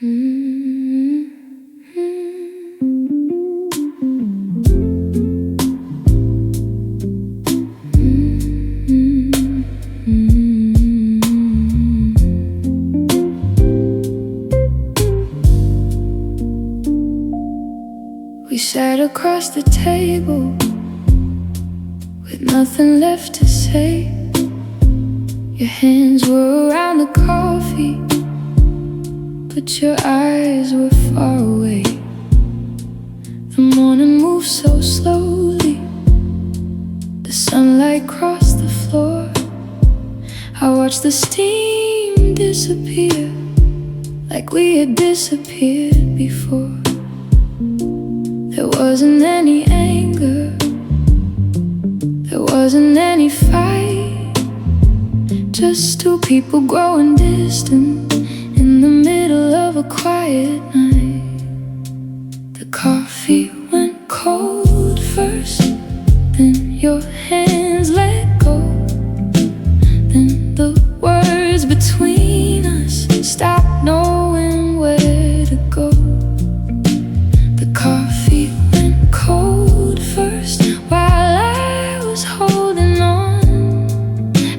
We sat across the table with nothing left to say. Your hands were around the coffee, but your eyes were far away. The morning moved so slowly, the sunlight crossed the floor. I watched the steam disappear, like we had disappeared before. There wasn't any anger, there wasn't any fight, just two people growing distant in the middle of a quiet night. The coffee went cold first, then your hands let go, then the words between us stopped knowing where to go. The coffee went cold first while I was holding on.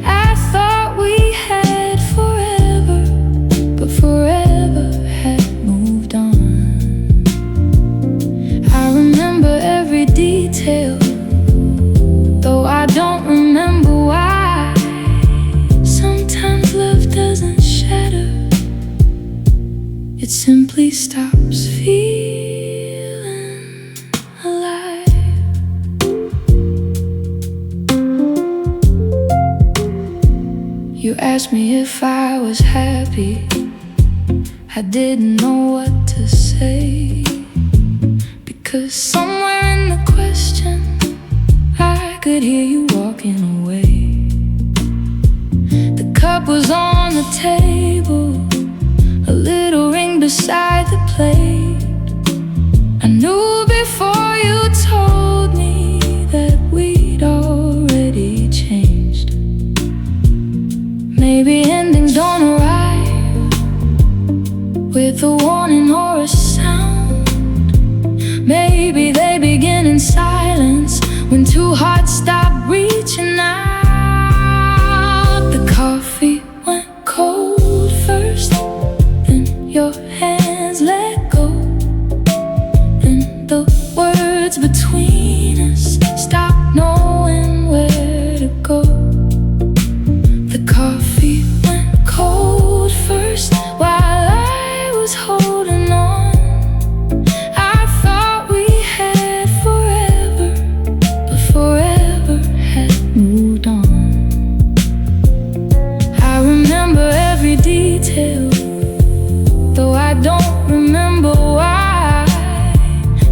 I thought we had forever, but forever had moved on. I remember every detail, though I don't remember why. Sometimes love doesn't shatter, it simply stops feeling alive. You asked me if I was happy, I didn't know what to say, because somewhere in the question I could hear you walking away. The cup was on the table, a little ring beside the plate. I knew before you told me that we'd already changed. Maybe endings don't arrive with a warning or a sound. Maybe they begin in silence when two hearts stop reaching out. The coffee went cold first, then your hands let go, then the words between us stopped knowing where to go. The coffee went cold first while I was holding on. I thought we had forever, but forever had moved on. I remember every detail, though I don't remember why.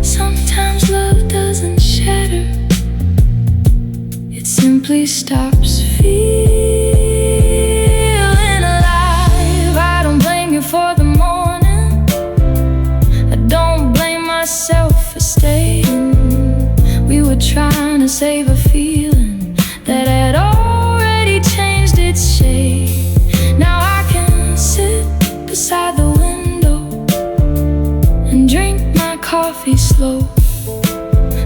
Sometimes love doesn't shatter, it simply stops feeling alive. I don't blame you for the morning, I don't blame myself for staying. We were trying to save a feeling that had already changed its shape. Now I can sit beside the window and drink my coffee slow.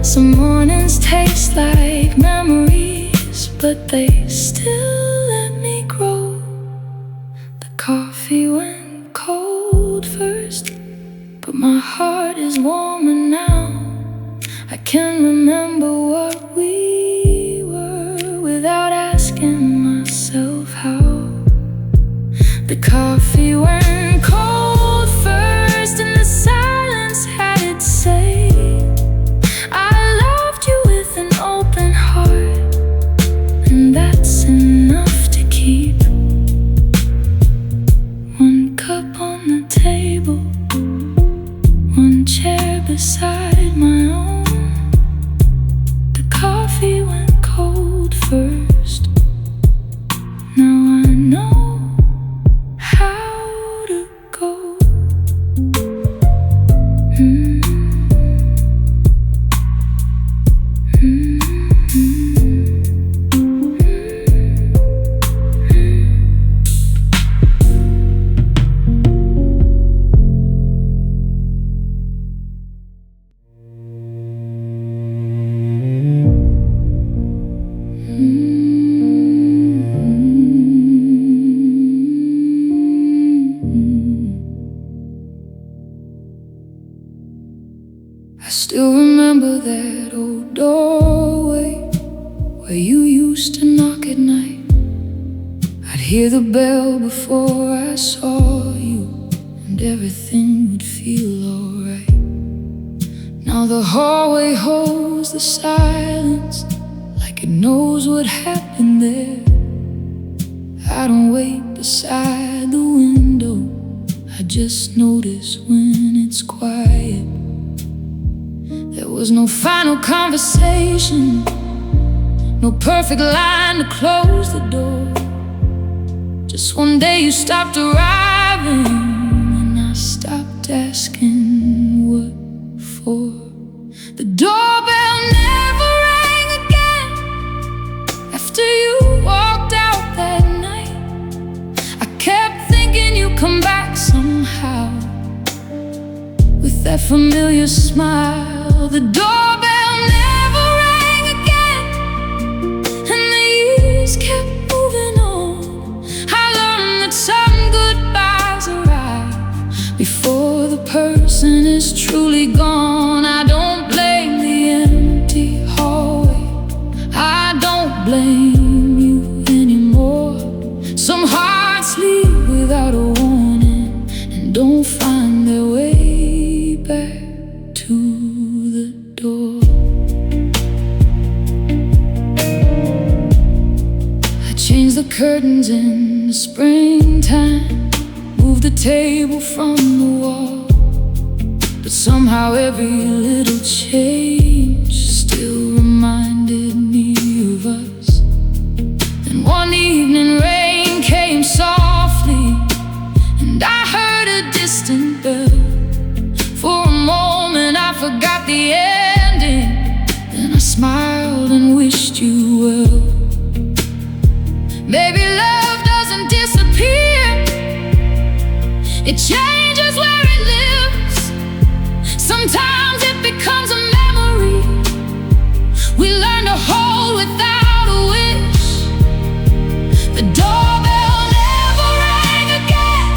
Some mornings taste like memories, but they still let me grow. The coffee went cold first, but my heart is warmer now. I can remember what we were without asking myself how. The coffee went cold first, and the silence had its say. I loved you with an open heart, and that's enough to keep. One cup on the table, one chair beside my own. The coffee went cold first, now I know how to go. still remember that old doorway where you used to knock at night. I'd hear the bell before I saw you, and everything would feel alright. Now the hallway holds the silence, like it knows what happened there. I don't wait beside the window, I just notice when it's quiet. There was no final conversation, no perfect line to close the door. Just one day you stopped arriving, and I stopped asking what for. The doorbell never rang again after you walked out that night. I kept thinking you'd come back somehow with that familiar smile. The doorbell never rang again, and the years kept moving on. I learned that some goodbyes arrive before the person is truly gone. I don't blame the empty hallway, I don't blame you anymore. Some hearts leave without a warning and don't find their way back to the door. I changed the curtains in the springtime, moved the table from the wall, but somehow every little change still reminded me of us. And one evening rain came softly, and I heard a distant bell. For a moment I forgot the ending, then I smiled and wished you well. Maybe love doesn't disappear, it changes where it lives. Sometimes it becomes a memory we learn to hold without a wish. The doorbell never rang again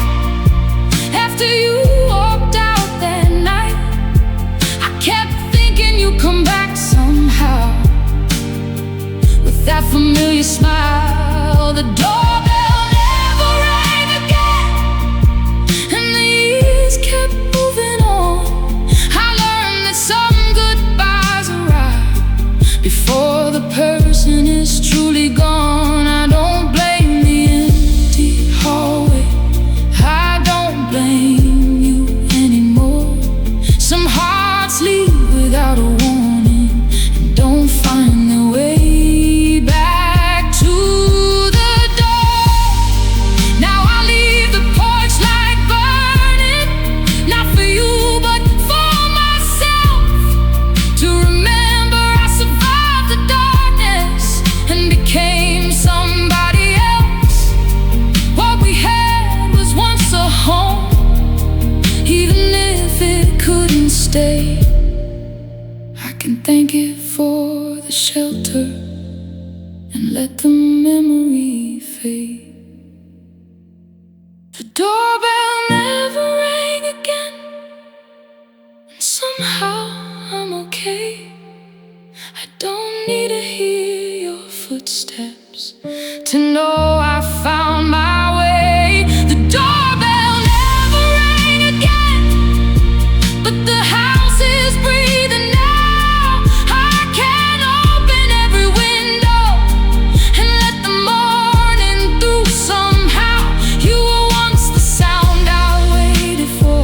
after you walked out that night. I kept thinking you'd come back somehow with that familiar smile. The doorbell never rang again, and the years kept moving on. I learned that some goodbyes arrive before the person is truly gone. I don't blame the empty hallway, I don't blame you anymore. Some hearts leave without a warning and don't find their way back to the door. Now I leave the porch light burning, not for you but for myself, to remember I survived the darkness and became somebody else. What we had was once a home, even if it couldn't stay. I can thank it for the shelter and let the memory fade. The doorbell never rang again, and somehow I'm okay. I don't need to hear your footsteps to know I found my way. The doorbell never rang again, but the house is breathing now. I can open every window and let the morning through somehow. You were once the sound I waited for,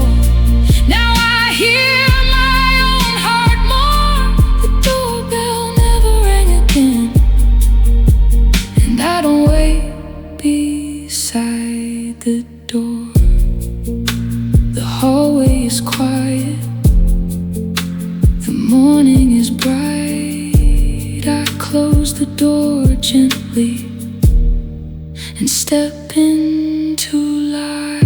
now I hear my own heart more. The doorbell never rang again, and I don't wait beside the door. The hallway is quiet, the morning is bright. I close the door gently and step into life.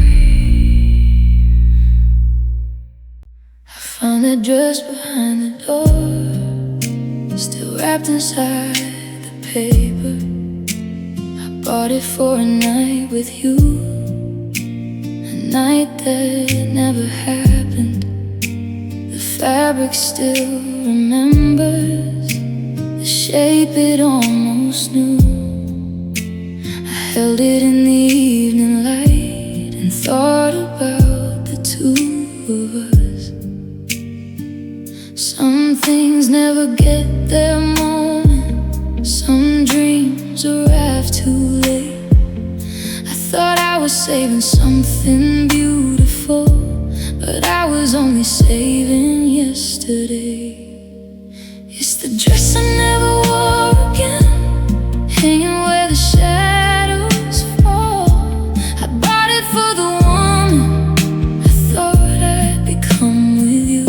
I found that dress behind the door, still wrapped inside the paper. I bought it for a night with you, a night that never happened. The fabric still remembers the shape it almost knew. I held it in the evening light and thought about the two of us. Some things never get their moment, some dreams arrive too late. I thought I was saving something beautiful, but I was only saving yesterday. It's the dress I never wore again, hanging where the shadows fall. I bought it for the woman I thought I'd become with you.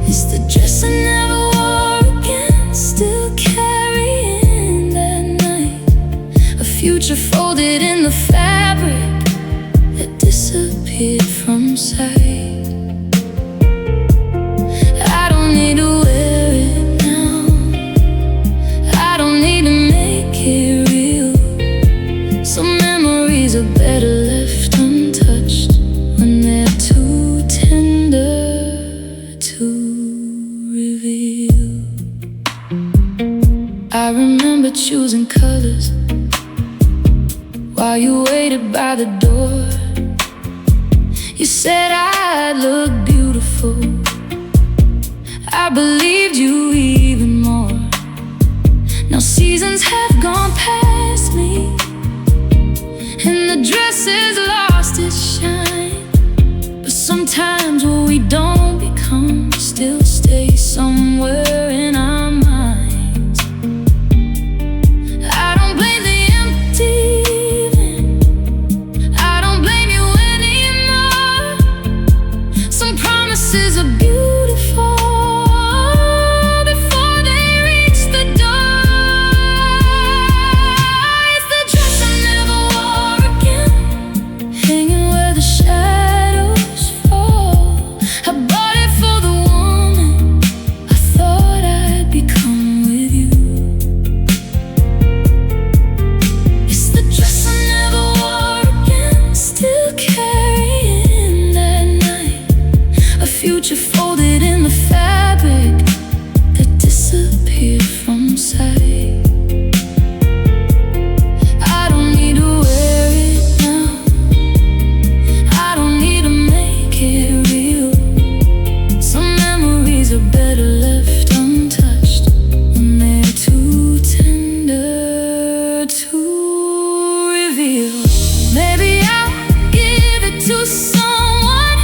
It's the dress I never wore again, still carrying that night. A future folded in the fabric that disappeared from sight. I don't need to wear it now, I don't need to make it real. Some memories are better left untouched when they're too tender to reveal. I remember choosing colors while you waited by the door. You said I'd look beautiful, I believed you even more. Now seasons have gone past me, and the dress has lost its shine. But sometimes what we don't become still stays somewhere in our minds. I don't blame the empty evening, I don't blame you anymore. Some promises are beautiful before they reach the door. It's the dress I never wore again, hanging where the shadows fall. I bought it for the woman I thought I'd become with you. It's the dress I never wore again, still carrying that night. A future folded in the fabric that disappeared from sight. I don't need to wear it now, I don't need to make it real. Some memories are better left untouched when they're too tender to reveal. Maybe I'll give it to someone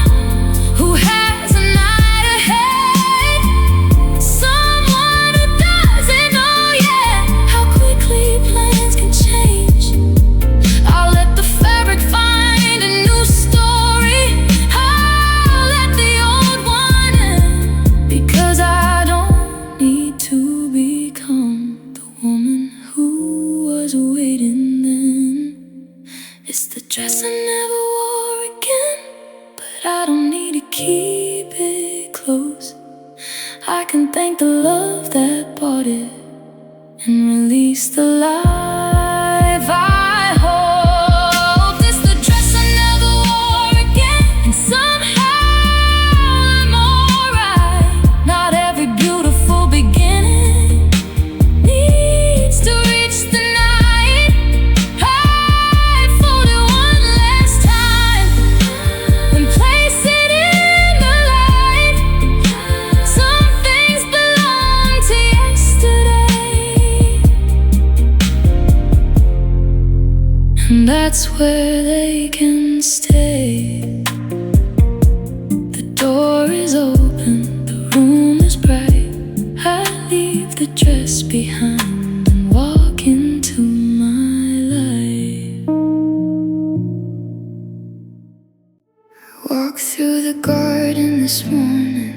who has a night ahead, someone who doesn't know yet how quickly plans can change. I'll let the fabric find a new story, I'll let the old one end, because I don't need to become the woman who was waiting then. It's the dress I never wore again, but I don't need to keep it close. I can thank the love that bought it and release the life I hold. It's the dress I never wore again, and somehow I'm alright. Not every beautiful beginning needs to reach the night. I fold it one last time and place it in the light. Some things belong to yesterday, and that's where they can stay. The door is open, the room is bright. I leave the dress behind and walk into my life. I walked through the garden this morning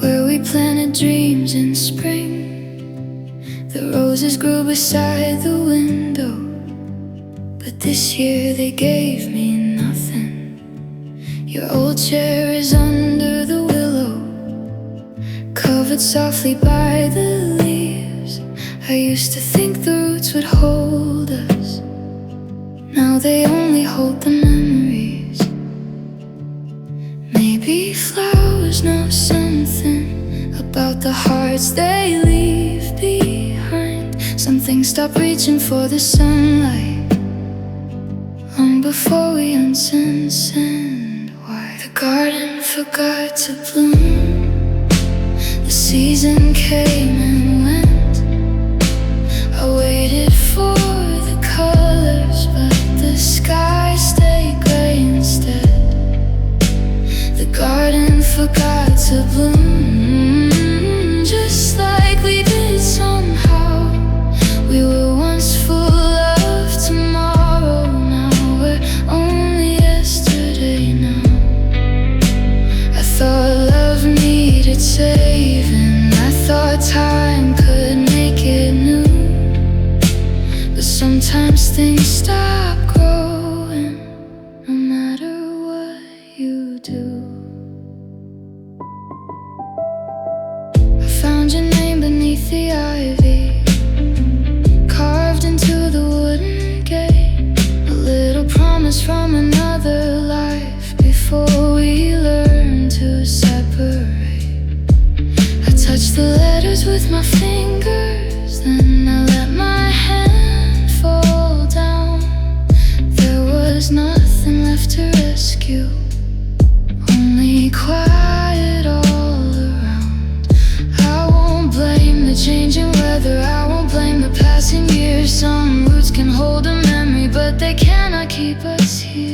where we planted dreams in spring. The roses grew beside the window, but this year they gave me nothing. Your old chair is under the willow, covered softly by the leaves. I used to think the roots would hold us, now they only hold the memories. hearts they leave behind. Some things stop reaching for the sunlight long before we understand why. The garden forgot to bloom. The season came and went. I waited for the colors, but the sky stayed gray instead. The garden forgot to bloom, just like we did somehow. We were once full of tomorrow, now we're only yesterday now. I thought love needed saving, I thought time could make it new. But sometimes things stop growing, no matter what you do. I found your name beneath the ivy, carved into the wooden gate. A little promise from another life before we learned to separate. I touched the letters with my fingers, then I let my hand fall down. There was nothing left to rescue, only quiet all around. I won't blame the changing weather, I won't blame the passing years. Some roots can hold a memory, but they cannot keep us here.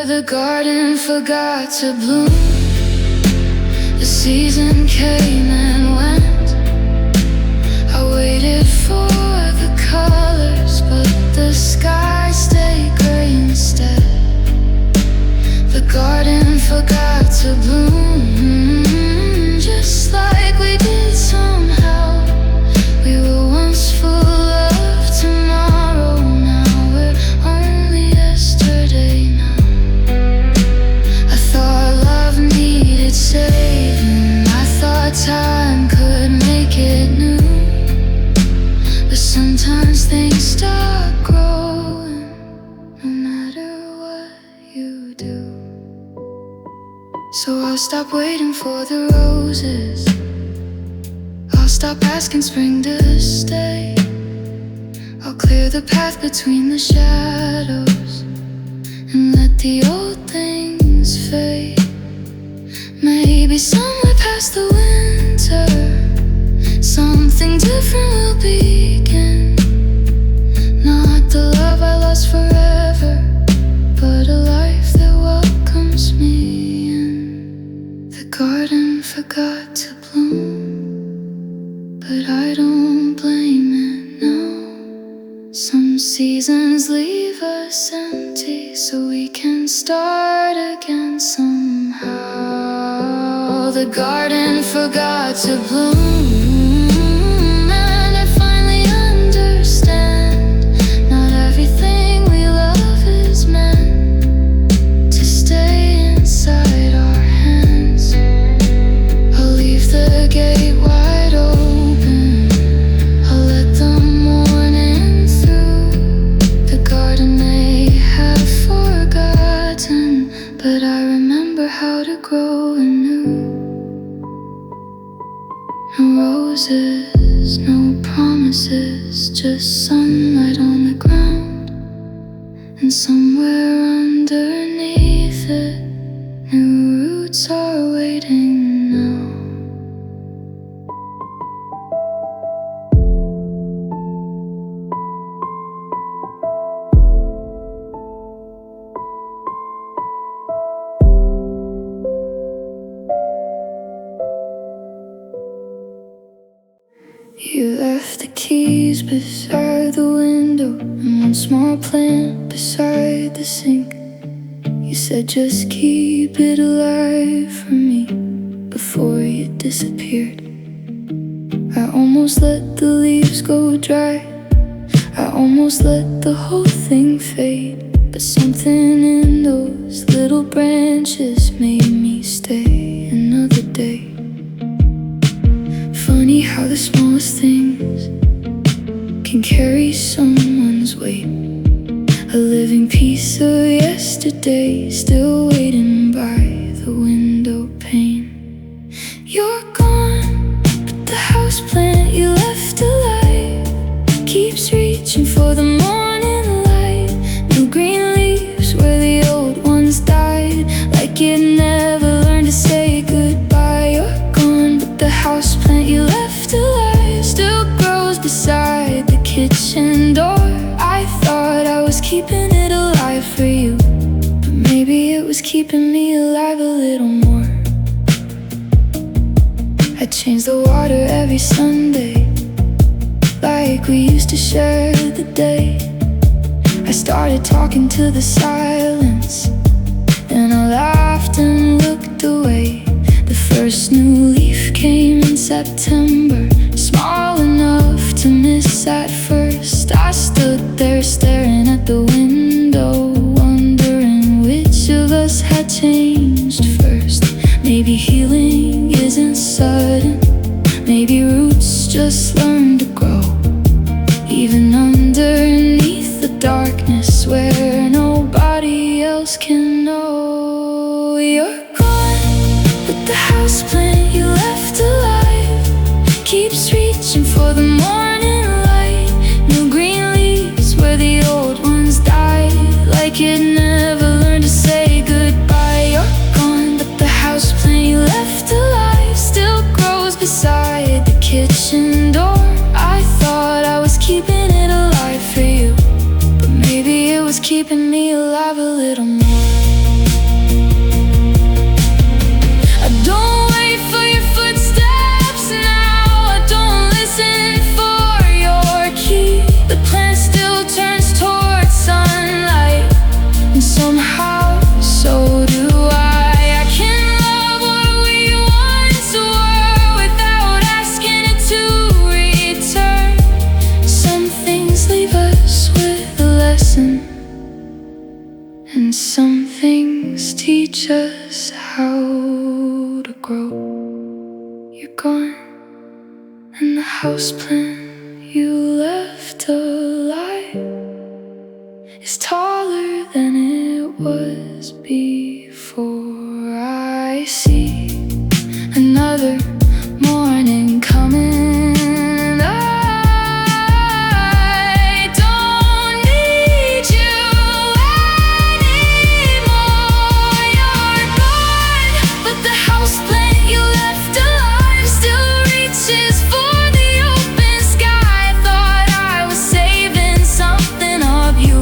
The garden forgot to bloom. The season came and went. I waited for the colors, but the sky stayed gray instead. The garden forgot to bloom, just like we did somehow. We were once full of tomorrow, now we're only yesterday now. I thought love needed saving, I thought time could make it new. But sometimes things stop growing, no matter what you do. So I'll stop waiting for the roses, I'll stop asking spring to stay. I'll clear the path between the shadows and let the old things fade. Maybe somewhere past the winter, something different will begin. Not the love I lost forever, but a life that welcomes me in. The garden forgot to bloom, but I don't blame it now. Some seasons leave us empty, so we can start again somehow. The garden forgot to bloom, and I finally understand. Not everything we love is meant to stay inside our hands. I'll leave the gate wide open, I'll let the morning through. The garden may have forgotten, but I remember how to grow anew. No roses, no promises, just sunlight on the ground. And somewhere underneath it, new roots are waiting now. You left the keys beside the window and one small plant beside the sink. You said just keep it alive for me before you disappeared. I almost let the leaves go dry, I almost let the whole thing fade. But something in those little branches made me stay another day. Funny how the smallest things can carry someone's weight. A living piece of yesterday, still waiting by the window pane. Your keeping me alive a little more. I change the water every Sunday, like we used to share the day. I started talking to the silence, then I laughed and looked away. The first new leaf came in September, small enough to miss at first. I stood there staring at the window, wondering which of us had changed first. Maybe healing isn't sudden, maybe roots just learn to grow, even underneath the darkness where nobody else can know. You're gone, but the houseplant you left alive keeps reaching for the morning light. New green leaves where the old ones died, like it never learned to say goodbye. You're gone, but the houseplant you left alive still grows beside the kitchen door. I thought I was keeping it alive for you, but maybe it was keeping me alive a little more. I don't wait for your footsteps now, I don't listen for your key. The plant still turns towards sunlight, and somehow so do I. I can love what we once were without asking it to return. Some things leave us with a lesson, and some things teach us how to grow. You're gone, and the houseplant you left alive is taller than it was before. I see another morning coming, and I don't need you anymore. You're gone, but the houseplant you left alive still reaches for the open sky. I thought I was saving something of you,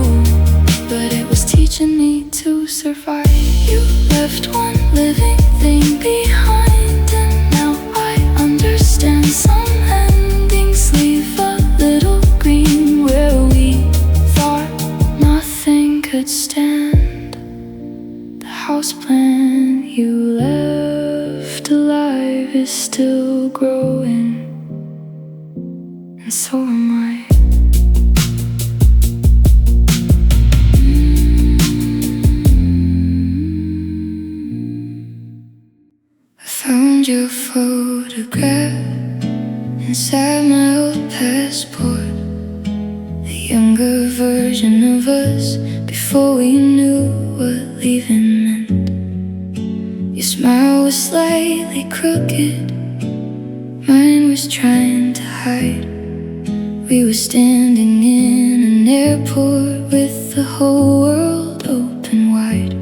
but it was teaching me to survive. You left one living thing behind, and now I understand some endings leave a little green where we thought nothing could stand. The houseplant you left alive is still growing, and so am I. I found your photograph inside my old passport, the younger version of us before we knew what leaving meant. Your smile was slightly crooked, mine was trying to hide. We were standing in an airport with the whole world open wide.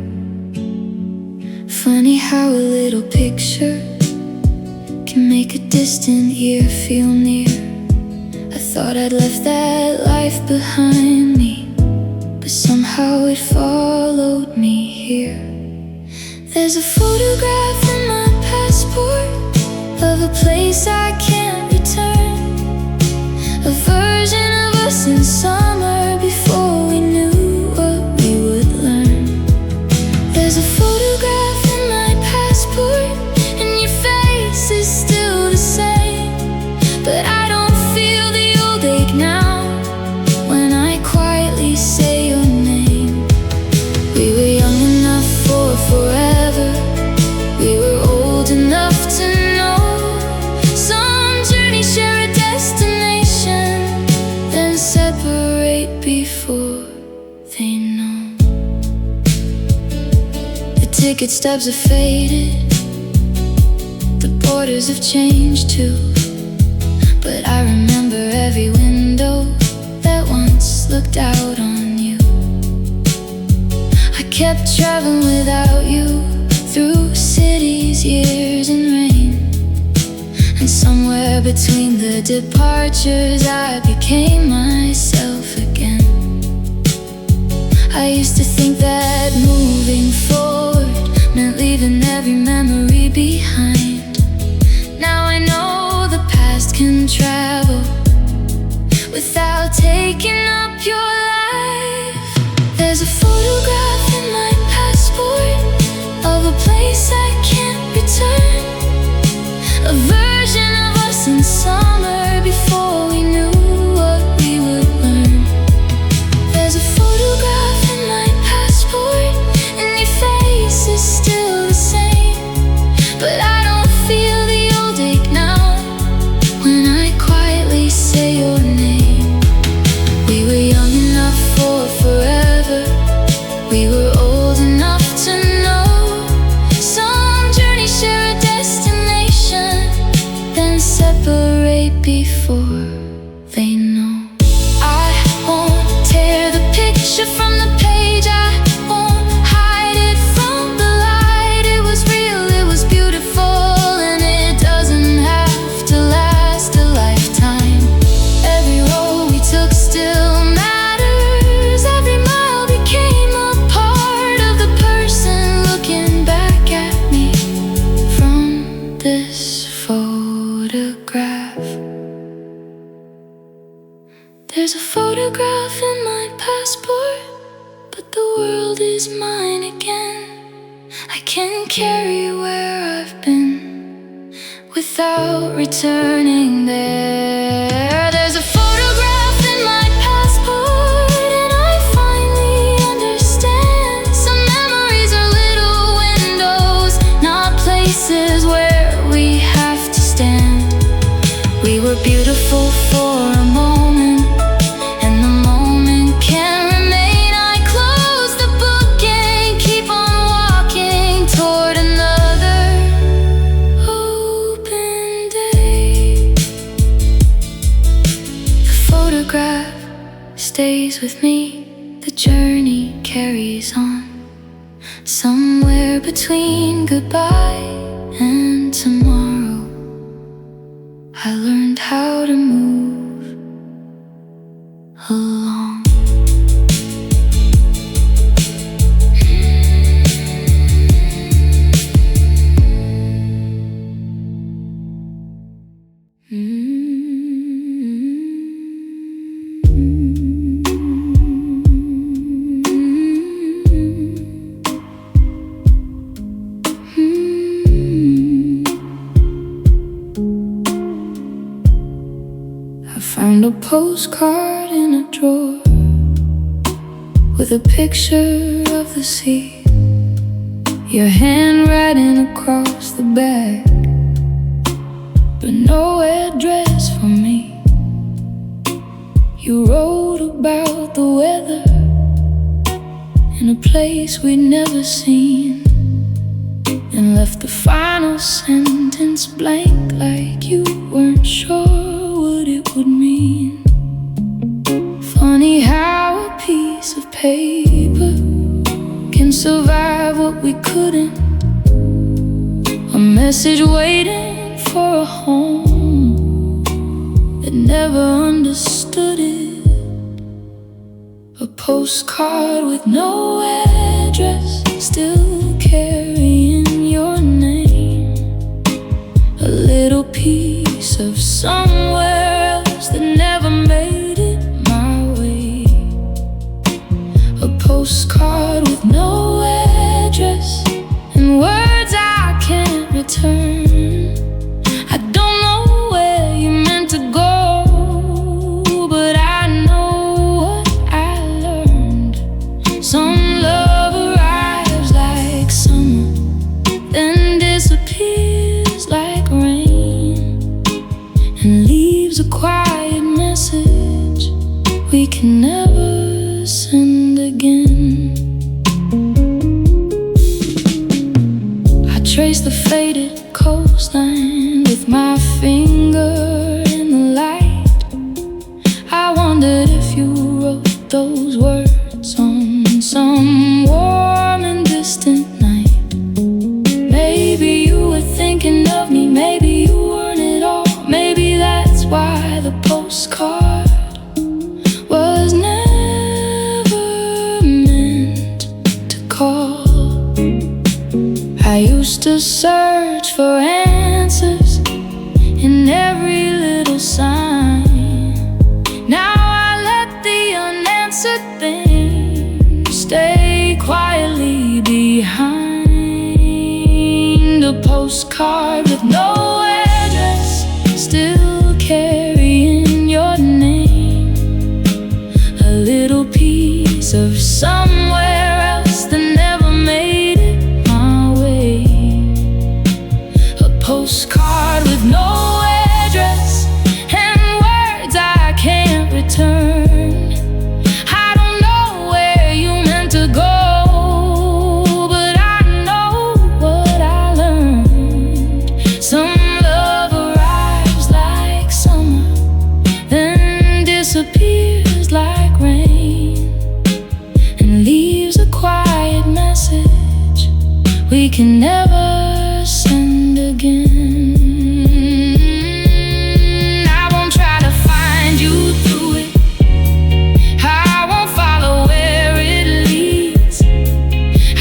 Funny how a little picture can make a distant year feel near. I thought I'd left that life behind me, but somehow it followed me here. There's a photograph in my passport of a place I can't return, a version of us in summer before we knew what we would learn. There's a photograph in my passport, and your face is still the same, but I don't feel the old ache now when I quietly say your name. We were young enough for forever, we were old enough to know some journeys share a destination, then separate before they know. The ticket stubs are faded, the borders have changed too, but I remember every window that once looked out on you. I kept traveling without you, through cities, years, and rain, and somewhere between the departures I became myself again. I used to think that moving forward every memory behind. Now I know the past can travel without taking up your life. There's a photograph in my passport of a place I can't return, a version of us in summer before we knew what we would learn. There's a photograph in my passport and your face is still the same, but I don't feel the old ache now when I quietly say your name. We were young enough for forever, we were old enough to know some journeys share a destination, then separate before they know. I won't tear the picture from the page, I won't hide it from the light. It was real, it was beautiful, and it doesn't have to last a lifetime. Every road we took still matters, every mile became a part of the person looking back at me from this photograph. There's a photograph in my passport, but the world is mine again. I can carry where I've been without returning there. There's a photograph in my passport, and I finally understand. Some memories are little windows, not places where we have to stand. We were beautiful for a moment, and the moment can't remain. I close the book and keep on walking toward another open day. The photograph stays with me, the journey carries on. Somewhere between goodbye and tomorrow, I learned how to move along. I found a postcard in a drawer with a picture of the sea, your handwriting across the back, but no address for me. You wrote about the weather in a place we'd never seen, and left the final sentence blank, like you weren't sure what it would mean. Funny how a piece of paper can survive what we couldn't. A message waiting for a home that never understood it. A postcard with no address, still carrying your name. A little piece of somewhere else that never made it my way. A postcard with no address and words I can't return. I don't know where you meant to go, but I know what I learned. Some love arrives like summer, then disappears like rain, and leaves a quiet message we can never send again. I trace the faded coastline with my finger in the light. I wondered if you wrote those words on some warm and distant night. Maybe you were thinking of me, maybe you weren't at all. Maybe that's why the postcard was never meant to call. I used Used to search for answers in every little sign. Now I let the unanswered things stay quietly behind. A postcard with no address, still carrying your name. A little piece of somewhere else that never made it my way. A postcard with no address and words I can't return. I don't know where you meant to go, but I know what I learned. Some love arrives like summer, then disappears like rain, and leaves a quiet message we can never send again. I won't try to find you through it. I won't follow where it leads.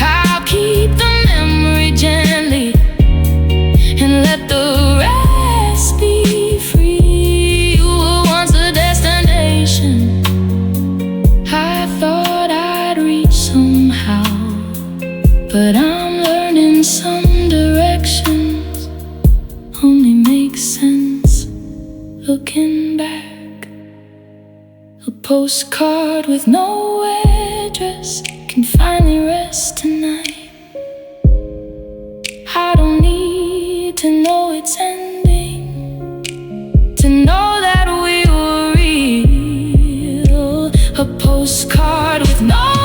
I'll keep the memory gently and let the rest be free. You were once a destination I thought I'd reach somehow, but I'm learning some directions only make sense looking back. A postcard with no address can finally rest tonight. I don't need to know it's ending to know that we were real. A postcard with no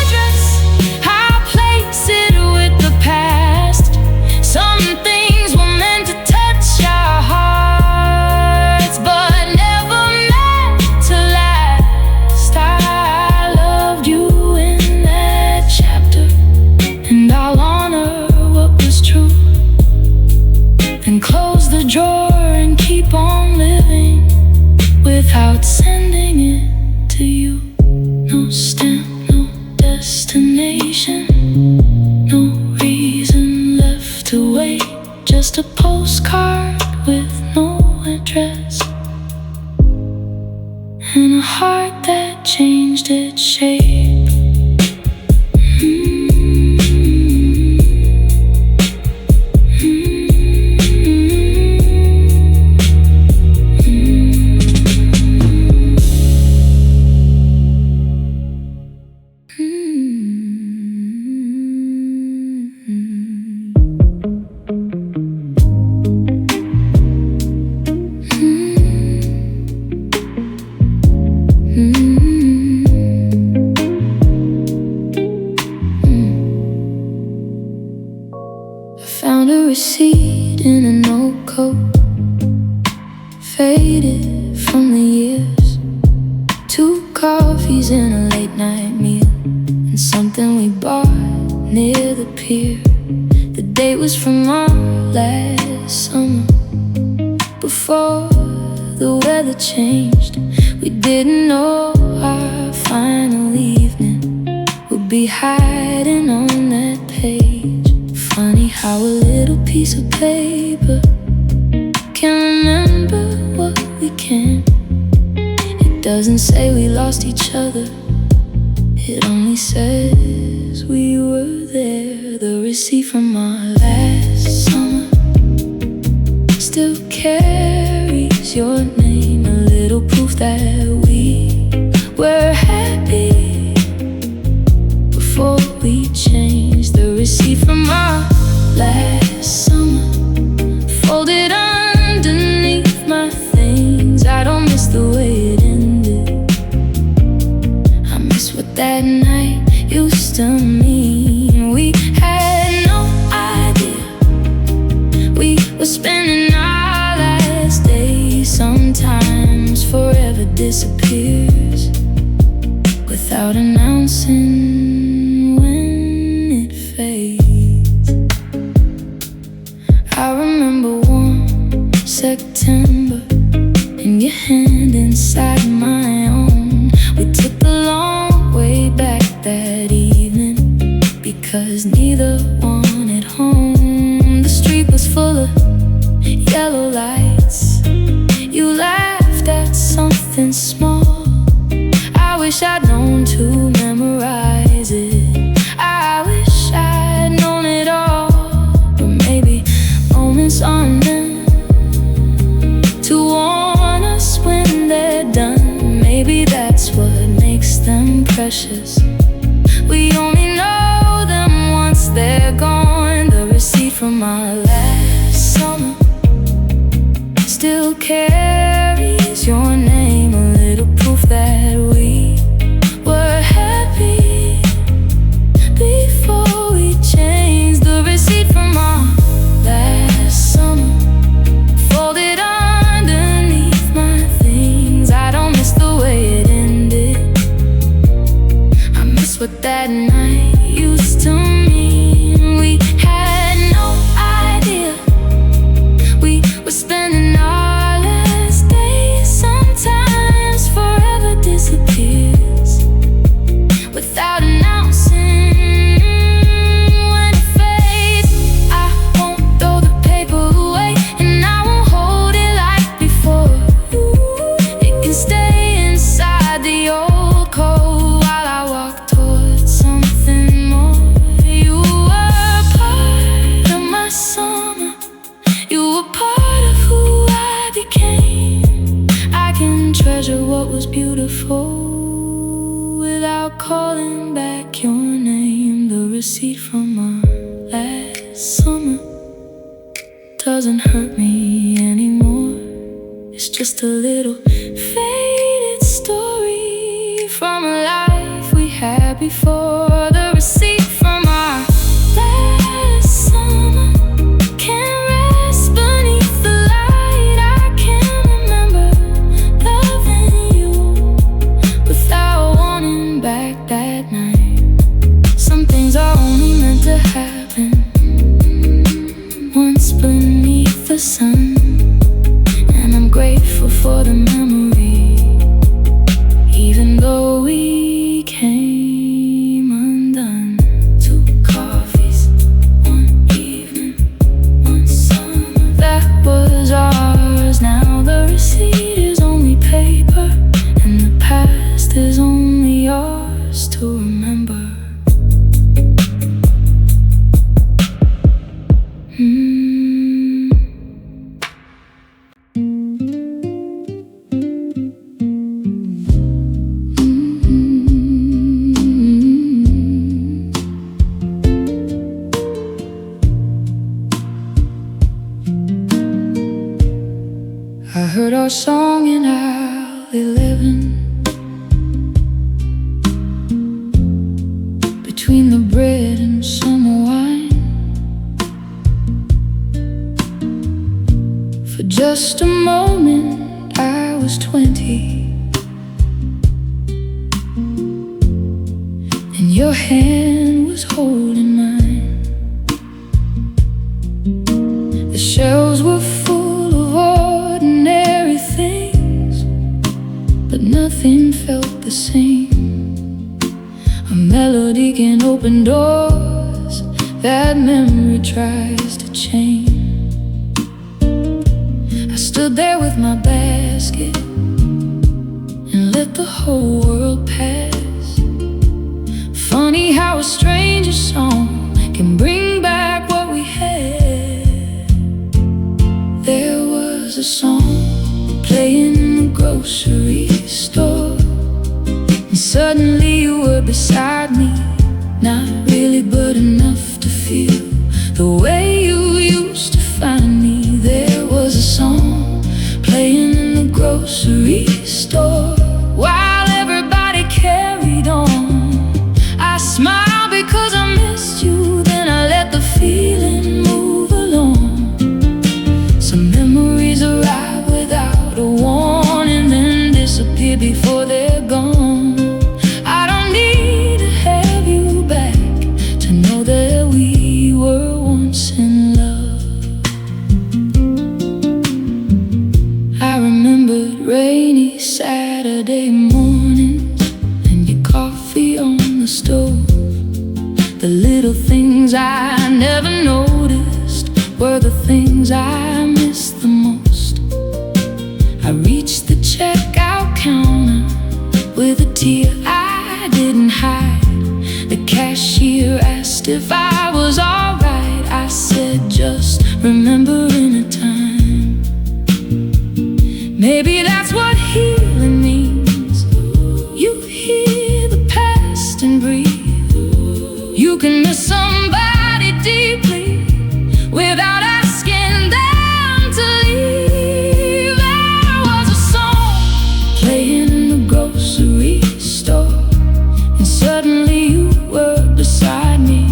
address, I'll place it with the past. Some things were meant to touch our hearts, but never meant to last. I loved you in that chapter, and I'll honor what was true, and close the drawer and keep on living without sending it to you. No stamp, no destination, no reason left to wait. Just a postcard with no address, and a heart that changed its shape. I found a receipt in an old coat, faded from the years. 2 coffees and a late night meal, and something we bought near the pier. The date was from our last summer, before the weather changed. We didn't know our final evening would be hiding on that page. Funny how a little piece of paper can remember what we can. It doesn't say we lost each other, it only says we were there. The receipt from our last summer still carries your name, a little proof that we were happy before we changed. The receipt from our last summer folded underneath my things. I don't miss the way it ended, I miss what that night used to mean. We had no idea we were spending our last days. Sometimes forever disappears without announcing when it fades. I remember warm September and your hand inside my own. We took the long way back that evening because neither wanted home. yellow lights. You laughed at something small. I wish I'd known to memorize it. I wish I'd known it all. But maybe moments aren't meant to warn us when they're done. Maybe that's what makes them precious. We only know them once they're gone. The receipt from our last summer still carries your name, a little proof that we were happy before we changed. The receipt from our last summer folded underneath my things. I don't miss the way it ended. I miss what that night used to mean. We had no idea we were spending our last days. Sometimes forever disappears without announcing when it fades. I won't throw the paper away, and I won't hold it like before. It can stay inside the old code while I walk towards something more. You were part of my summer. You were part of who I became. I can treasure what was beautiful without calling back your name. The receipt from our last summer doesn't hurt me anymore. It's just a little faded story from a life we had before. The receipt from our last summer can't rest beneath the light. I can't remember loving you without wanting back that night. Some things are only meant to happen once beneath the sun, and I'm grateful for the memory, even though we came undone. 2 coffees, 1 evening, 1 summer. That was ours. Now the receipt is only paper, and the past is only yours to remember. I heard our song in aisle 11, between the bread and summer wine. For just a moment I was 20, and your hand was holding mine. The shelves were full of ordinary things, but nothing felt the same. A melody can open doors that memory tries to chain. I stood there with my basket and let the whole world pass. Funny how a stranger's song can bring back what we had. There was a song playing in the grocery store, and suddenly you were beside me. Not really, but enough to feel the way you used to find me. There was a song playing in the grocery store while everybody carried on. I smiled because I missed you, then I let the feeling move along. Some memories arrive without a warning, then disappear before they're gone. I don't need to have you back to know that we were once in love. I remembered rainy Saturday mornings and your coffee on the stove. The little things I never noticed were the things I missed the asked if I was alright. I said, just remembering a time. Maybe that's what healing means. You hear the past and breathe. You can miss somebody deeply without asking them to leave. There was a song playing in the grocery store, and suddenly you were beside me.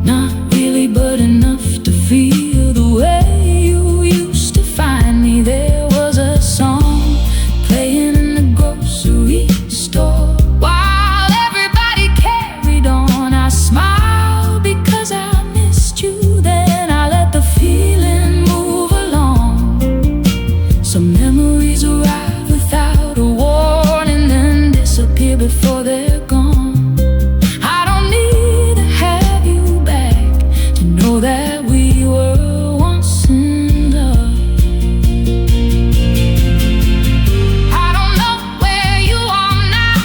Not really, but enough to feel the way you used to find me. There was a song playing in the grocery store. While everybody carried on, I smiled because I missed you. Then I let the feeling move along. Some memories arrive without a warning, then disappear before they're gone. I don't need to have you back to know that we were once in love. I don't know where you are now,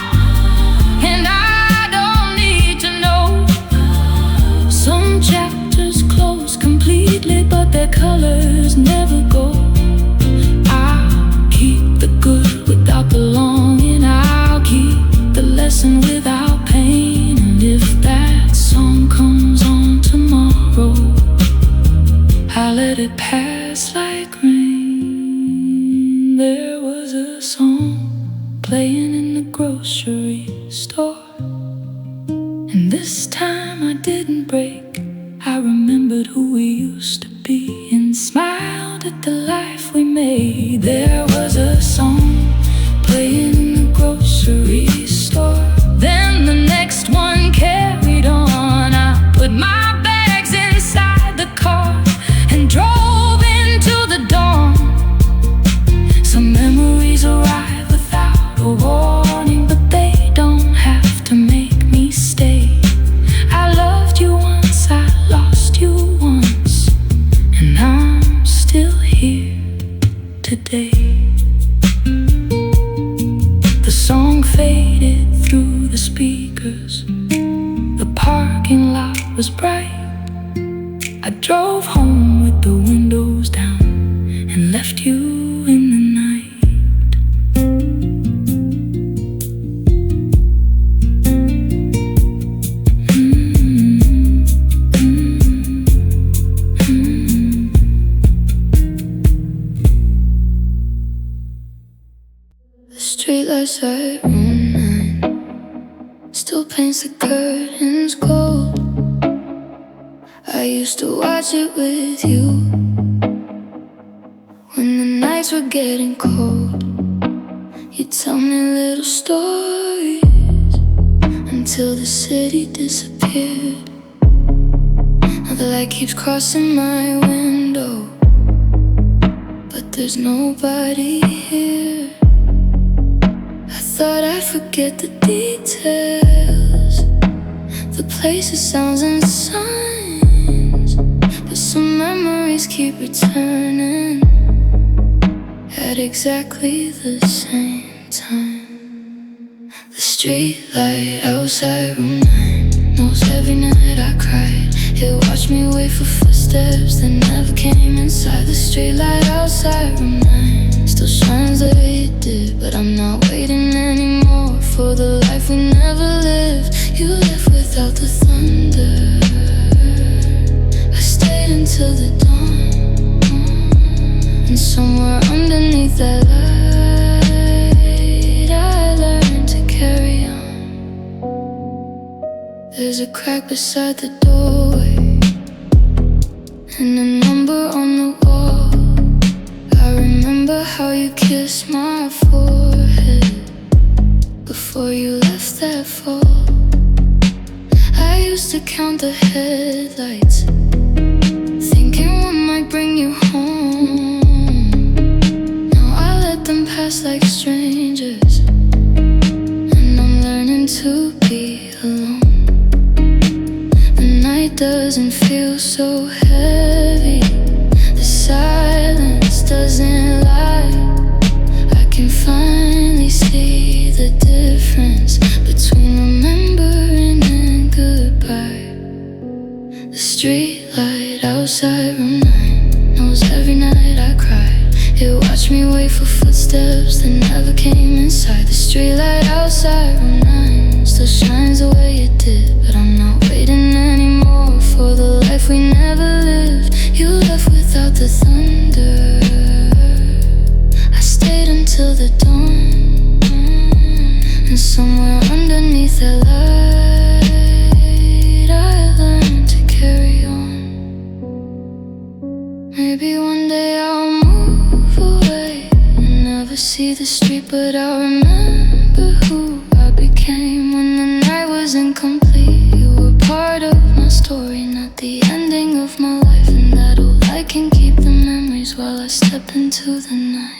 and I don't need to know. Some chapters close completely, but their colors never go. I'll keep the good without the longing. I'll keep the lesson without pain. And if that song comes on tomorrow, I'll let it pass like rain. There was a song playing in the grocery store, and this time I didn't break. I remembered who we used to be and smiled at the life we made. There was a song playing in the grocery store. Then the next one carried on. I put my bags inside the car and drove into the dawn. Some memories arrive without a warning, but they don't have to make me stay. I loved you once, I lost you once, and I'm still here today. The song faded through the speakers. The parking lot was bright. I drove home with the windows down and left you in the night. The streetlights at room 9 still paints the curtains gold. I used to watch it with you when the nights were getting cold. You'd tell me little stories until the city disappeared. Now the light keeps crossing my window, but there's nobody here. I thought I'd forget the details, the places, sounds, and signs, but some memories keep returning at exactly the same time. The street light outside room 9 knows every night I cried. It watched me wait for footsteps that never came inside. The street light outside room 9 still shines the way it did, but I'm not waiting anymore for the life we never lived. You left without the thunder. I stayed until the dawn, and somewhere underneath that light I learned to carry on. There's a crack beside the doorway and a number on the wall. I remember how you kissed my forehead before you left that fall. I used to count the headlights, thinking what might bring you home. Now I let them pass like strangers, and I'm learning to be alone. The night doesn't feel so heavy, the silence doesn't lie. I can finally see the difference between remembering and goodbye. Street light outside room 9 knows every night I cried. It watched me wait for footsteps that never came inside. The street light outside room 9 still shines the way it did, but I'm not waiting anymore for the life we never lived. You left without the thunder. I stayed until the dawn, and somewhere underneath that light I learned to carry on. Maybe one day I'll move away and never see the street, but I'll remember who I became when the night was incomplete. You were part of my story, not the ending of my life, and that old light can keep the memories while I step into the night.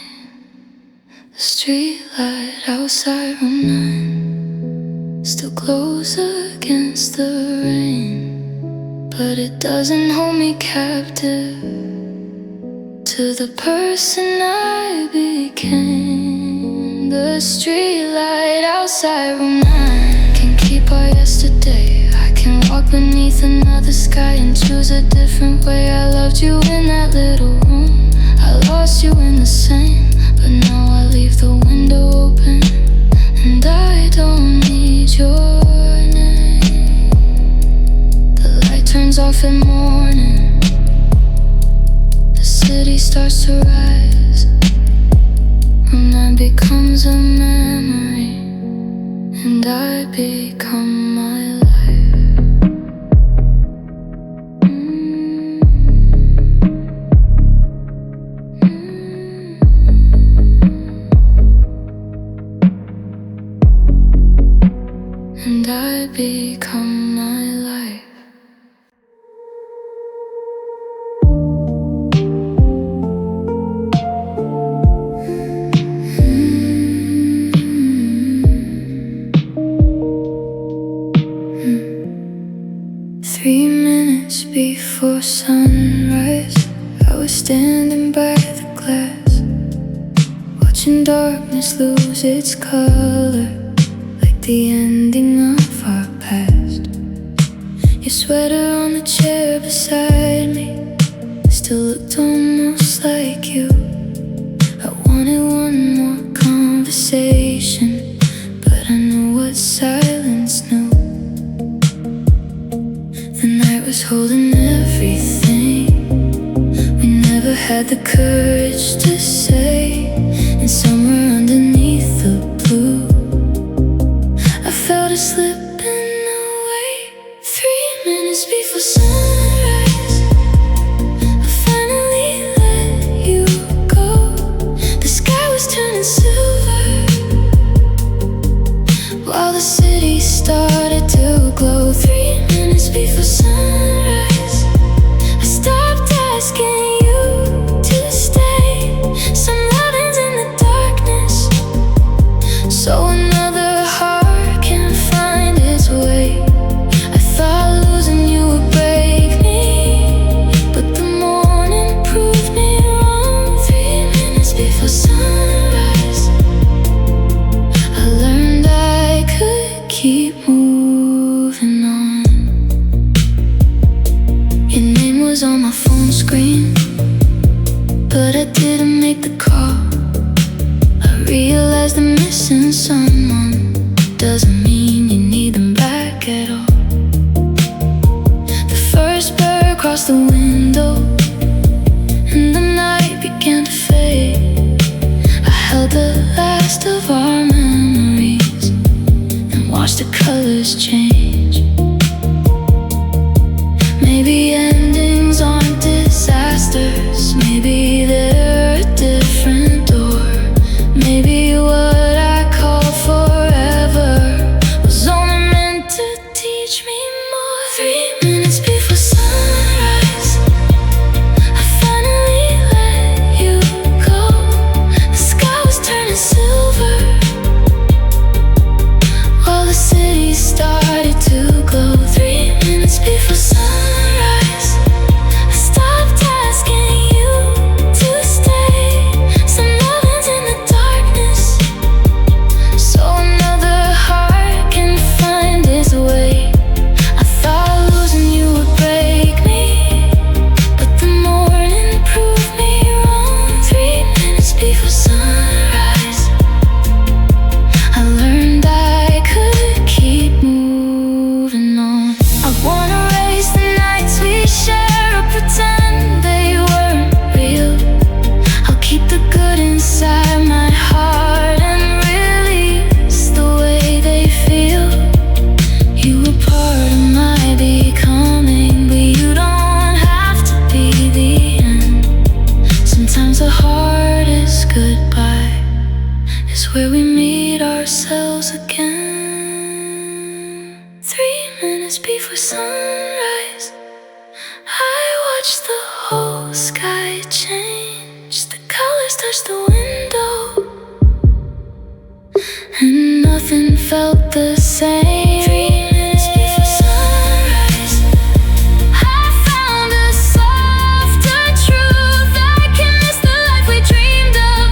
The street light outside room 9 still glows against the rain, but it doesn't hold me captive to the person I became. The street light outside room 9 can keep our yesterday. I can walk beneath another sky and choose a different way. I loved you in that little room, I lost you in the same, but now I leave the window open and I don't need your name. The light turns off at morning, the city starts to rise, and I becomes a memory, and I become my life. And I become my life. 3 minutes before sunrise, I was standing by the glass, watching darkness lose its color, the ending of our past. Your sweater on the chair beside me still looked almost like you. I wanted one more conversation, but I know what silence knew. The night was holding everything we never had the courage to say, and somewhere underneath the blue I felt it slipping away. 3 minutes before sunrise, I finally let you go. The sky was turning silver while the city started to glow. 3 minutes before sunrise, I stopped asking you to stay. Some loving's in the darkness, so another heart can find its way. I thought losing you would break me, but the morning proved me wrong. 3 minutes before sunrise, I learned I could keep moving on. Your name was on my phone screen, but I didn't make the call. I realized I'm missing someone doesn't mean you need them back at all. The first bird crossed the window and the night began to fade. I held the last of our memories and watched the colors change. Maybe endings aren't disasters, maybe they're a different door. Maybe what I call forever was only meant to teach me more. 3 minutes before sunrise, I finally let you go. The sky was turning silver while the city started to glow. 3 minutes before sunrise, I stopped asking you to stay. Some loving's in the darkness, so another heart can find its way. I thought losing you would past the window, and nothing felt the same. 3 minutes before sunrise, I found a softer truth. I can miss the life we dreamed of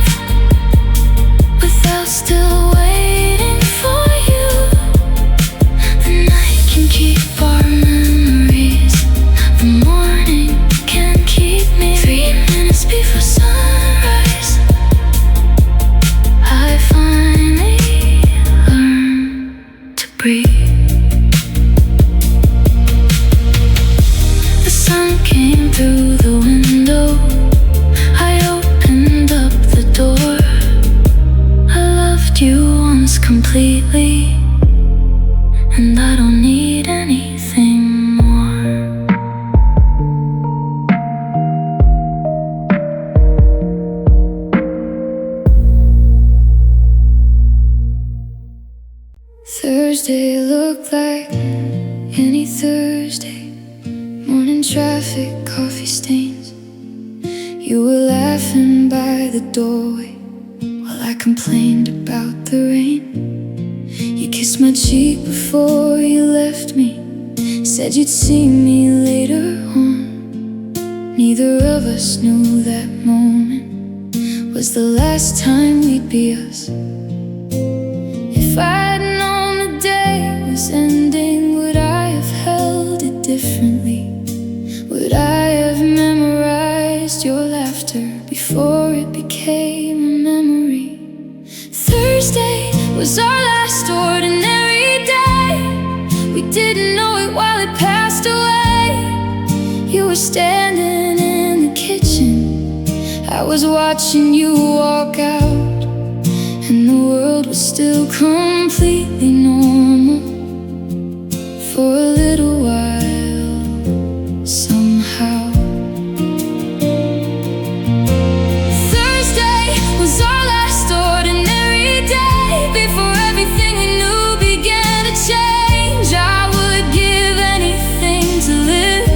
without still waiting for you. And I can keep our memories, the morning can keep me. 3 minutes before sunrise, I finally learned to breathe. The sun came through the window, I opened up the door. I loved you once completely, and I don't need anything more. Thursday looked like any Thursday. Morning traffic, coffee stains. You were laughing by the doorway while I complained about the rain. You kissed my cheek before you left me, said you'd see me later on. Neither of us knew that moment was the last time we'd be us. If I'd known the day was ending, would I have held it differently? Would I have memorized your laughter before it became a memory? Thursday was our last ordinary day. We didn't know it while it passed away. You were standing in the kitchen, I was watching you walk out, and the world was still completely normal for a little while, somehow. Thursday was our last ordinary day before everything we knew began to change. I would give anything to live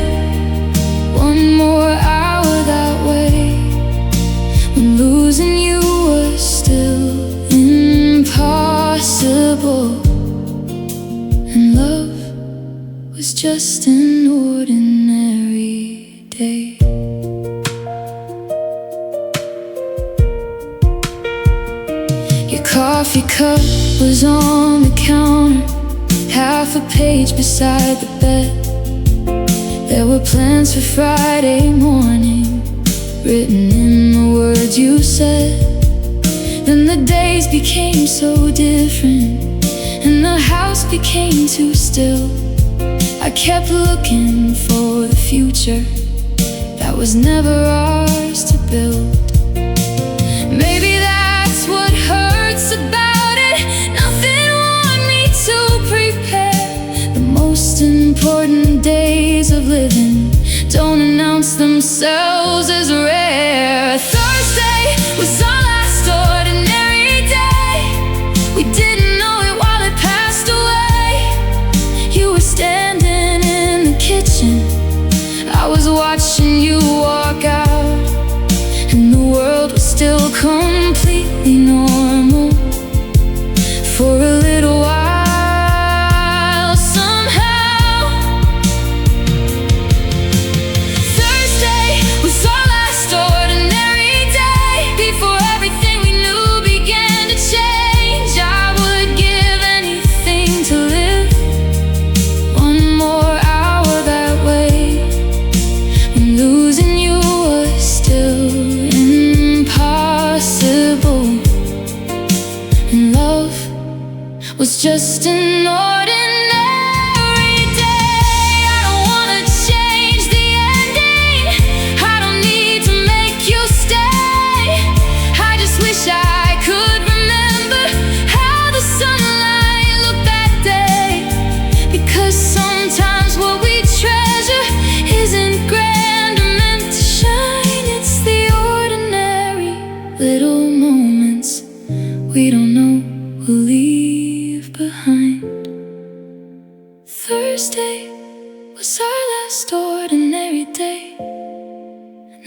one more hour that way, when losing you was still impossible, and love was just an ordinary day. Your coffee cup was on the counter, half a page beside the bed. There were plans for Friday morning, written in the words you said. Then the days became so different, and the house became too still. I kept looking for the future that was never ours to build. Maybe that's what hurts about it. Nothing wanted me to prepare. The most important days of living don't announce themselves as rare. Thursday was our last ordinary day. We didn't know it while it passed away. You were standing in the kitchen, I was watching you walk out, and the world was still completely normal for a little while, somehow. Thursday was our last ordinary day before everything we knew began to change. I would give anything to live one more hour that way, when losing you was still impossible, and love was just an ordinary day. I don't wanna change the ending, I don't need to make you stay. I just wish I could remember how the sunlight looked that day, because sometimes what we treasure isn't grand or meant to shine. It's the ordinary little moments we don't know we'll leave behind. Thursday was our last ordinary day.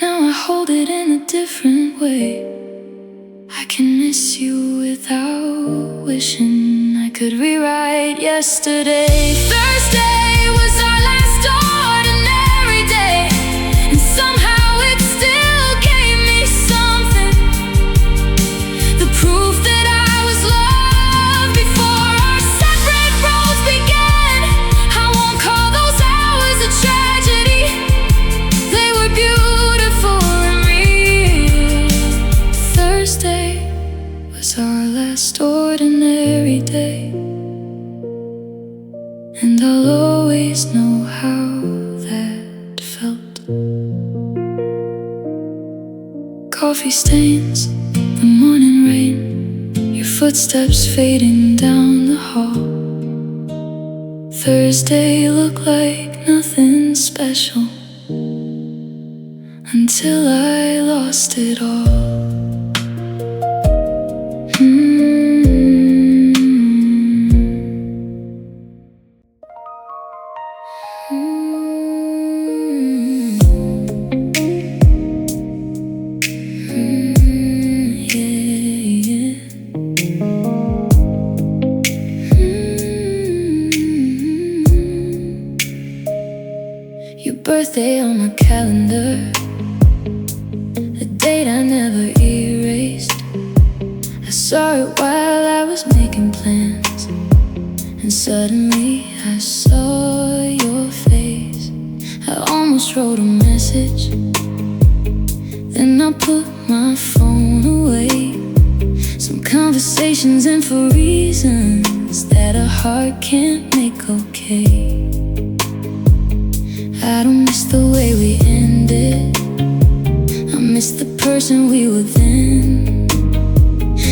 Now I hold it in a different way. can miss you without wishing I could rewrite yesterday. Thursday was our last ordinary day, and somehow it still gave me something. The proof that I was loved before our separate roads began. I won't call those hours a tragedy. They were beautiful and real. Thursday was our last ordinary day, and I'll always know how that felt. Coffee stains, the morning rain, your footsteps fading down the hall. Thursday looked like nothing special until I lost it all. Your birthday on my calendar, a date I never erased. I saw it while I was making plans, and suddenly I saw your face. I almost wrote a message, then I put my phone away. Some conversations and for reasons that a heart can't make okay. I don't miss the way we ended, I miss the person we were then.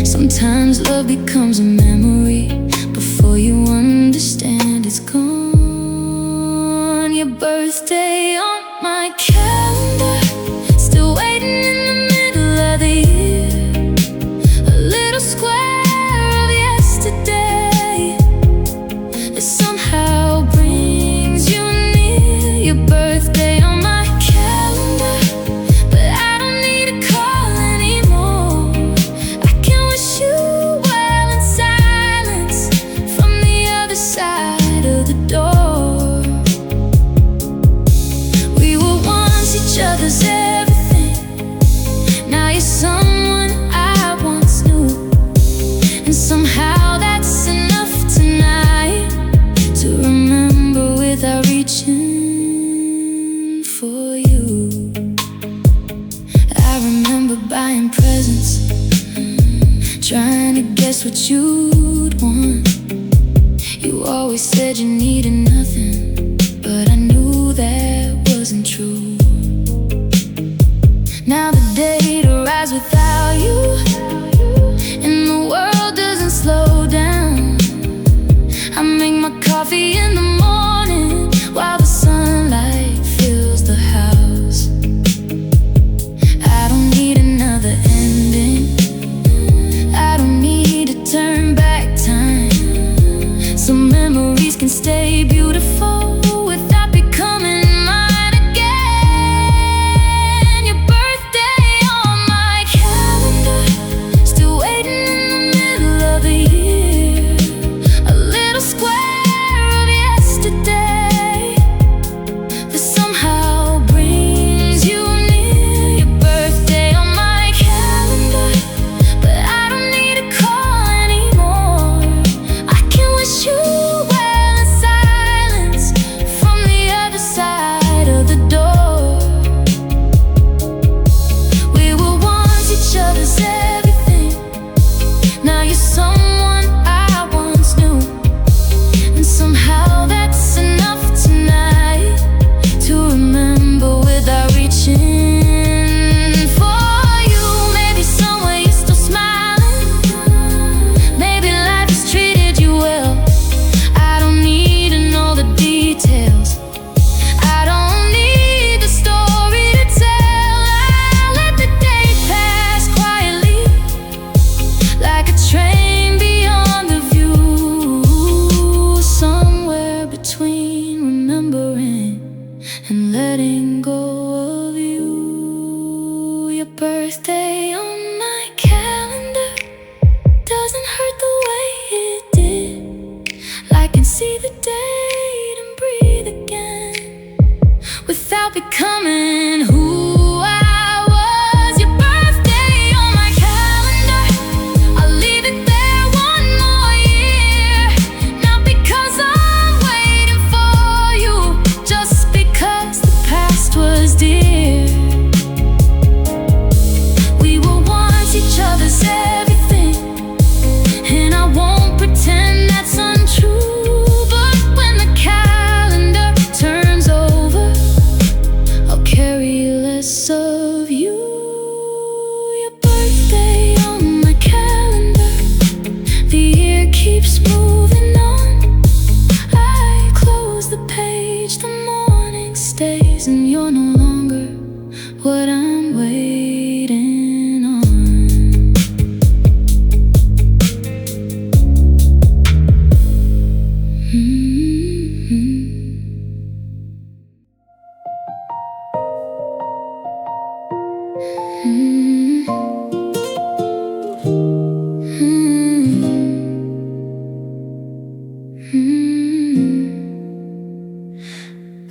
Sometimes love becomes a memory before you understand it's gone. Your birthday on my calendar, still waiting in the middle of the year. A little square of yesterday that somehow brings you near. Your birthday on my calendar, but I don't need a call anymore. I can wish you well in silence from the other side of the door. We were once each other's everything, now you're someone I once knew. And somehow that's enough tonight to remember without reaching for you. I remember buying presents, trying to guess what you'd want. You always said you needed nothing, but I knew that wasn't true. Now the day to rise without you, and the world doesn't slow down. I make my coffee in the morning while the sunlight fills the house. I don't need another ending, I don't need to turn back time. Some memories can stay beautiful without becoming mine again. Your birthday on my calendar, still waiting in the middle of the year. A little square of yesterday that somehow brings you near. Your birthday on my calendar, but I don't need a call anymore. I can wish you well in silence from the other side of the door. We were once each other's everything, now you're someone I once knew. And somehow that's enough tonight to remember without reaching for you. Maybe somewhere you're still smiling, maybe life has treated you well. I don't need to know the details, I don't need the story to tell. I'll let the day pass quietly, like a train beyond the view. Somewhere between remembering and letting go of you. Your birthday on my calendar, without becoming who I was. Your birthday on my calendar, I'll leave it there one more year. Not because I'm waiting for you, just because the past was dear. We were once each other's everything, and I won't pretend that's untrue. But when the calendar turns over, I'll carry less of you. Your birthday on my calendar, the year keeps moving on. I close the page, the morning stays, and you're no longer what I'm waiting on.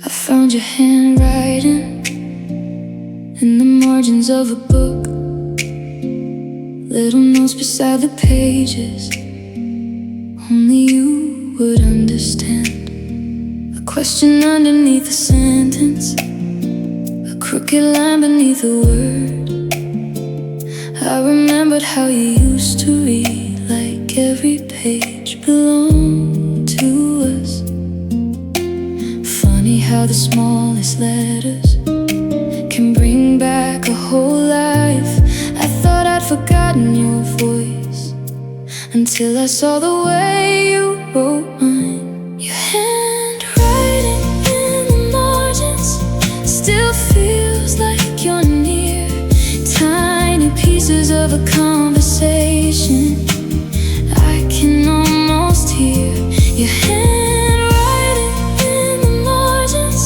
I found your handwriting in the margins of a book, little notes beside the pages only you would understand. A question underneath a sentence, a crooked line beneath a word. I remembered how you used to read, like every page belonged to us. Funny how the smallest letters can bring back a whole life. I thought I'd forgotten your voice until I saw the way you wrote mine. Your handwriting in the margins still feels like you're near. Tiny pieces of a conversation I can almost hear. Your handwriting in the margins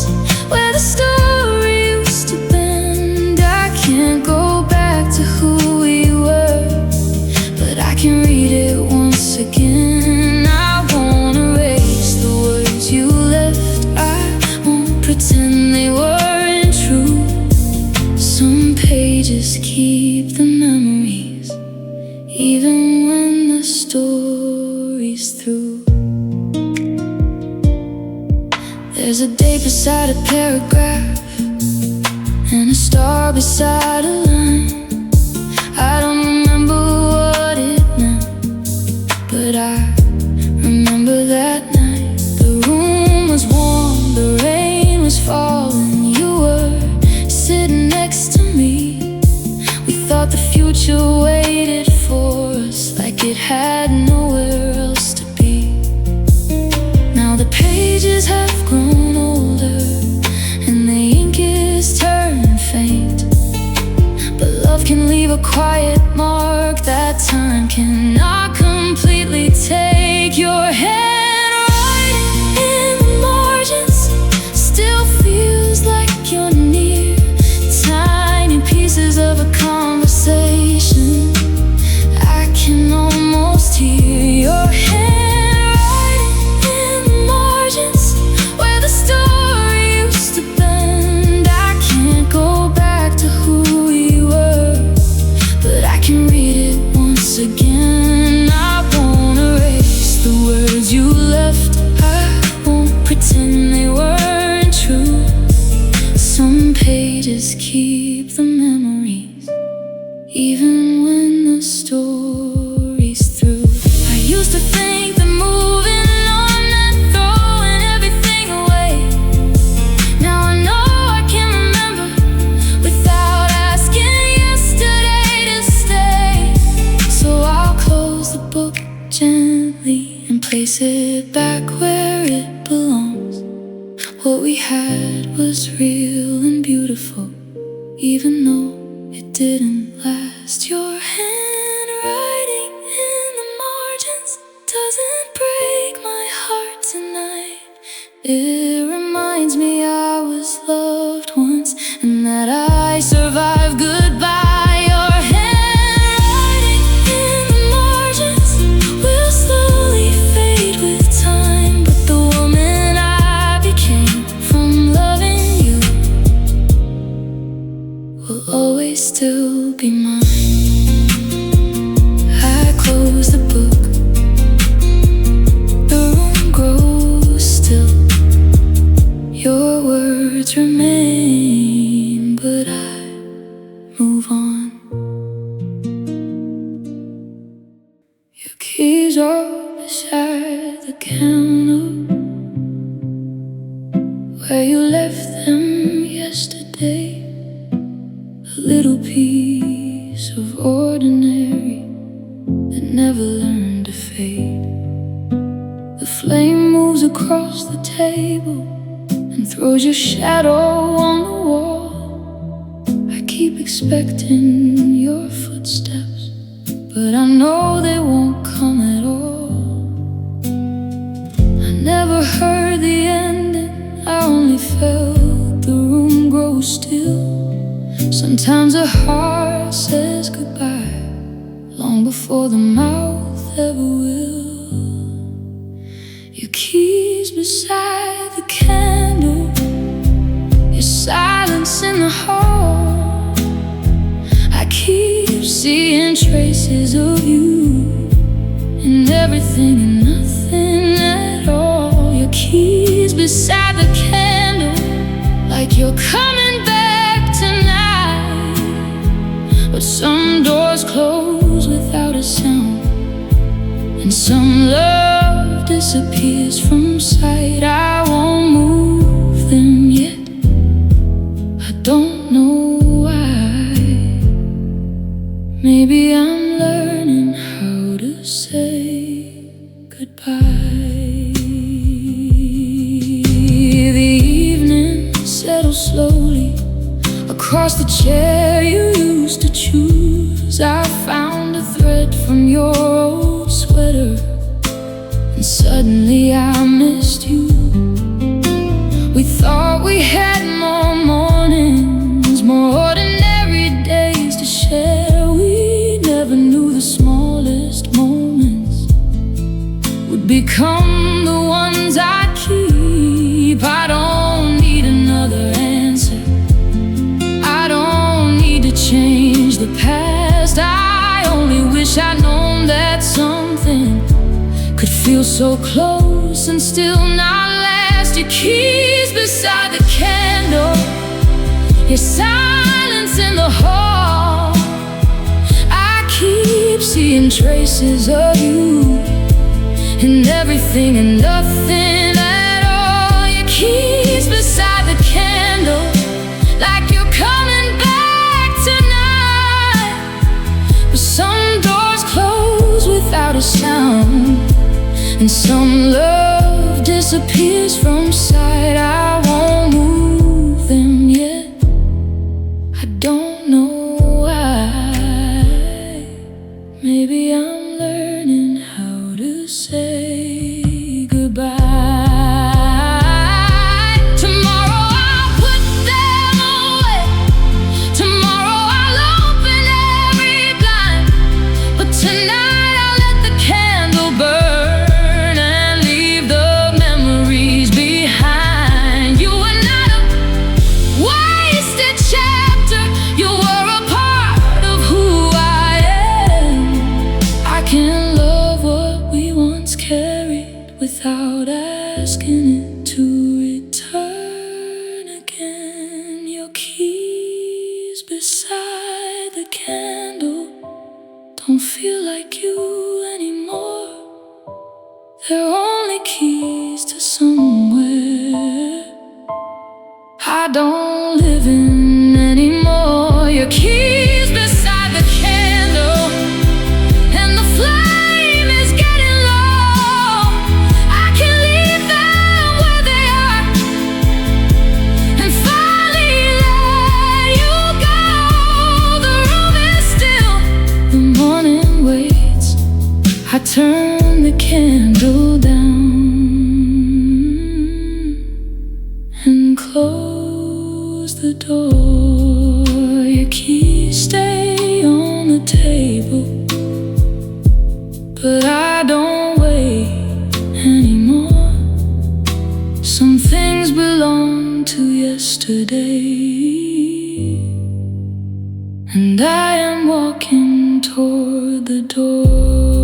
where the story used to bend. I can't go back to who we were, but I can read it once again. I won't erase the words you left, I won't pretend they weren't true. Some pages keep the memories, even when the story's through. There's a date beside a paragraph, and a star beside a line. I don't remember what it meant, but I remember that night. The room was warm, the rain was falling. You were sitting next to me. We thought the future waited for us, like it had nowhere else to be. Now the pages have grown older, and the ink is turning faint, but love can leave a quiet mark that time cannot completely take. Your handwriting in the margins still feels like you're near. Tiny pieces of a conversation I can almost hear. Your handwriting in the margins where the story used to bend. I can't go back to who we were, but I can read it once again. I won't erase the words you left, I won't pretend they weren't true. Some pages keep the memories, even when the story's through. I used to think that moving on meant throwing everything away. Now I know I can remember without asking yesterday to stay. So I'll close the book gently and place it back where it belongs. What we had was real and beautiful, even though it didn't last. Your handwriting in the margins doesn't break my heart tonight. It reminds me I was loved once, and that I survived goodbye. Your handwriting in the margins will slowly fade with time, but the woman I became from loving you still be mine. I close the book, the room grows still. Your words remain, but I move on. Your keys are beside the counter where you left them yesterday. A little piece of ordinary that never learned to fade. The flame moves across the table and throws your shadow on the wall. I keep expecting your footsteps, but I know they won't come at all. I never heard the ending, I only felt the room grow still. Sometimes a heart says goodbye long before the mouth ever will. Your keys beside the candle, your silence in the hall. I keep seeing traces of you in everything and nothing at all. Your keys beside the candle, like you're coming back tonight. But some doors close without a sound, and some love disappears from sight. I won't move them yet, I don't know why. Maybe I'm learning how to say goodbye. The evening settles slowly across the chair you used to choose. I found a thread from your old sweater, and suddenly I missed you. We thought we had more mornings, more ordinary days to share. We never knew the smallest moments would become the ones I keep. I don't need another answer, I don't need to change the past. I only wish I'd known that something could feel so close and still not last. Your keys beside the candle, your silence in the hall. I keep seeing traces of you in everything and nothing at all. Your keys beside the candle, like you're coming back tonight. But some doors close without a sound, and some love disappears from sight. I won't move them yet, I don't know why. Maybe I'm learning how to say goodbye. Tomorrow I'll put them away, tomorrow I'll open every blind. But tonight I'll let the candle burn and leave the memories behind. You were not a wasted chapter, you were a part of who I am. I can love what we once carried without asking it to return again. Your keys beside the candle don't feel like you anymore. They're only keys to somewhere I don't live in anymore. Your keys beside the candle, and the flame is getting low. I can leave them where they are and finally let you go. The room is still, the morning waits. I turn the candle down and close the door. Your keys stay on the table, but I don't wait anymore. Some things belong to yesterday, and I am walking toward the door.